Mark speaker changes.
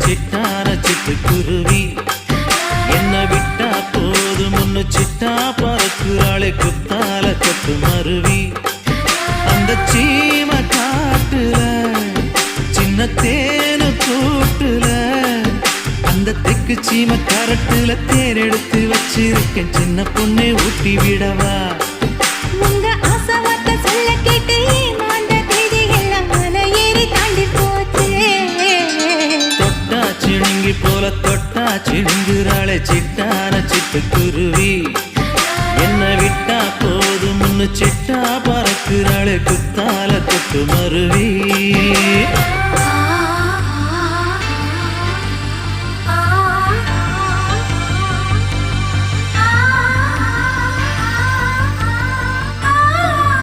Speaker 1: சிட்டான சிட்டுக்குருவி என்ன விட்டா போதும் முன்னு சிட்டா பறக்குறாளே குத்தால கொத்து மருவி அந்த சீம காட்டுல சின்ன தேனு கூட்டுல அந்த தெக்கு சீம கரட்டுல தேர் எடுத்து வச்சிருக்கேன் சின்ன பொண்ணை ஊட்டி விடவா
Speaker 2: உங்க ஆசை வார்த்தை சொல்ல கேட்டு ஏமாந்த தேதி எல்லாம் மலை ஏறி தாண்டி போச்சு
Speaker 1: தொட்டா சிணுங்கி போல தொட்டா சிணுங்குறாளே சிட்டான சிட்டுக்குருவி என்ன விட்டா போதும் முன்னு சிட்டா பறக்குறாளே குத்தால கொத்து மருவி